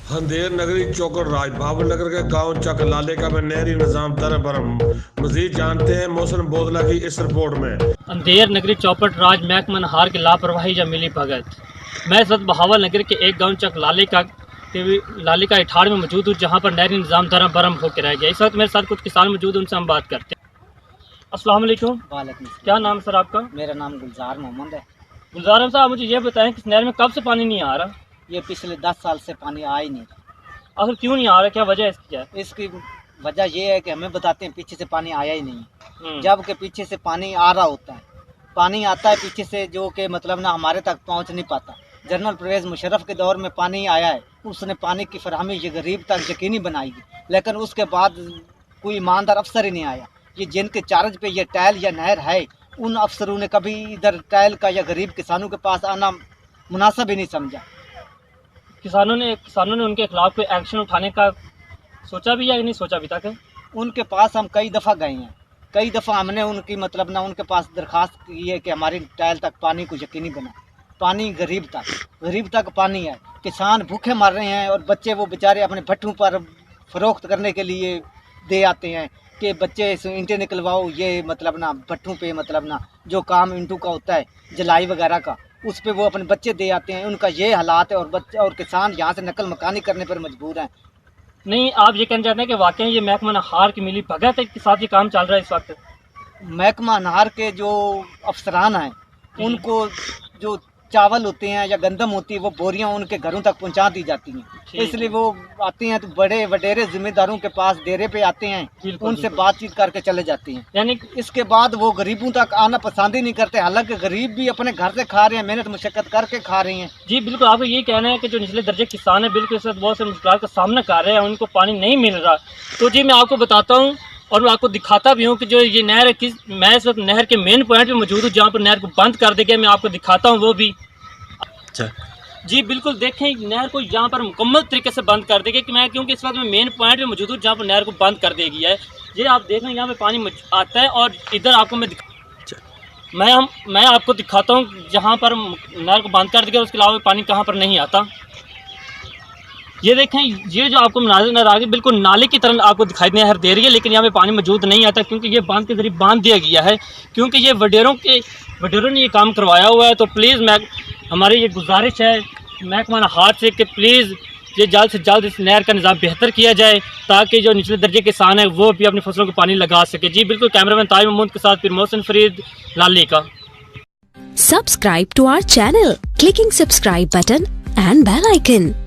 हंदेर नगरी चौकड़ राज भावल नगर के गांव चक लालेका में नहरी निजाम दर बरम। मजीद जानते हैं मौसम बोदला की इस रिपोर्ट में। अंधेर नगरी चौपट राज महकमा नहार की लापरवाही या मिली भगत। मैं इस वक्त बहावल नगर के एक गांव चक लालेका इठाड़ में मौजूद हूँ, जहाँ पर नहरी निज़ाम दरम बरम होकर रह गया। इस वक्त मेरे साथ कुछ किसान मौजूद हैं, उनसे हम बात करते हैं। अस्सलाम वालेकुम। वालेकुम सलाम। क्या नाम सर आपका? मेरा नाम गुलजार मोहम्मद है। गुलजार साहब, मुझे ये बताएं कि इस नहर में कब से पानी नहीं आ रहा? ये पिछले 10 साल से पानी आ ही नहीं रहा। आखिर क्यों नहीं आ रहा, क्या वजह है इसकी? क्या है इसकी वजह ये है कि हमें बताते हैं पीछे से पानी आया ही नहीं। जब जबकि पीछे से पानी आ रहा होता है, पानी आता है पीछे से, जो कि मतलब ना हमारे तक पहुंच नहीं पाता। जनरल परवेज़ मुशर्रफ के दौर में पानी आया है, उसने पानी की फरहमी ये गरीब तक यकीनी बनाई, लेकिन उसके बाद कोई ईमानदार अफसर ही नहीं आया। ये जिनके चार्ज पे ये टैल या नहर है, उन अफसरों ने कभी इधर टैल का या गरीब किसानों के पास आना मुनासिब ही नहीं समझा। किसानों ने उनके खिलाफ कोई एक्शन उठाने का सोचा भी या नहीं सोचा अभी तक? उनके पास हम कई दफ़ा गए हैं, कई दफ़ा हमने उनकी मतलब ना उनके पास दरख्वास्त की है कि हमारी टैल तक पानी को यकीनी बना। पानी गरीब तक पानी है। किसान भूखे मर रहे हैं और बच्चे वो बेचारे अपने भट्ठों पर फ़रोख्त करने के लिए दे आते हैं कि बच्चे ईंटें निकलवाओ। ये मतलब ना भट्ठों पे मतलब ना जो काम ईंटों का होता है, जलाई वगैरह का, उस पे वो अपने बच्चे दे आते हैं। उनका ये हालात है और बच्चे और किसान यहाँ से नकल मकानी करने पर मजबूर हैं। नहीं, आप ये कहना चाहते हैं कि वाकई ये महकमा नहार की मिली भगत है के साथ ये काम चल रहा है इस वक्त? महकमा नहार के जो अफसरान हैं, उनको जो चावल होते हैं या गंदम होती है, वो बोरियां उनके घरों तक पहुंचा दी जाती हैं। इसलिए वो आते हैं तो बड़े वडेरे जिम्मेदारों के पास डेरे पे आते हैं, उनसे बातचीत करके चले जाते हैं। यानी इसके बाद वो गरीबों तक आना पसंद ही नहीं करते, हालांकि गरीब भी अपने घर से खा रहे हैं, मेहनत मुशक्कत करके खा रहे हैं। जी बिल्कुल, आपको ये कहना है कि जो निचले दर्जे किसान है बिल्कुल इस वक्त बहुत से मुश्किल का सामना कर रहे हैं, उनको पानी नहीं मिल रहा। तो जी मैं आपको बताता हूँ और मैं आपको दिखाता भी हूँ कि जो ये नहर है, मैं इस वक्त नहर के मेन पॉइंट पे मौजूद हूँ, जहाँ पर नहर को बंद कर दिया गया। मैं आपको दिखाता हूँ वो भी। जी बिल्कुल, देखें नहर को यहाँ पर मुकम्मल तरीके से बंद कर देंगे कि मैं, क्योंकि इस वक्त मैं मेन पॉइंट पे मौजूद हूँ जहाँ पर नहर को बंद कर दिया गया है। ये आप देख रहे हैं, यहाँ पे पानी आता है और इधर आपको मैं आपको दिखाता हूँ जहाँ पर नहर को बंद कर दिया, उसके अलावा पानी कहाँ पर नहीं आता। ये देखें, ये जो आपको मनाज़िर नज़र आ रही है बिल्कुल नाले की तरह आपको दिखाई नहर दे रही है, लेकिन यहाँ पे पानी मौजूद नहीं आता क्योंकि ये बांध के जरिए बांध दिया गया है, क्योंकि ये वडेरों ने ये काम करवाया हुआ है। तो प्लीज़ हमारी ये गुजारिश है महकमा नहार से कि प्लीज़ ये जल्द से जल्द इस नहर का निज़ाम बेहतर किया जाए, ताकि जो निचले दर्जे किसान है वो भी अपनी फसलों को पानी लगा सके। जी बिल्कुल, कैमरामैन ताज महमूद के साथ फिर मोहसिन फरीद लाली का। Subscribe to our channel, clicking subscribe button and bell icon.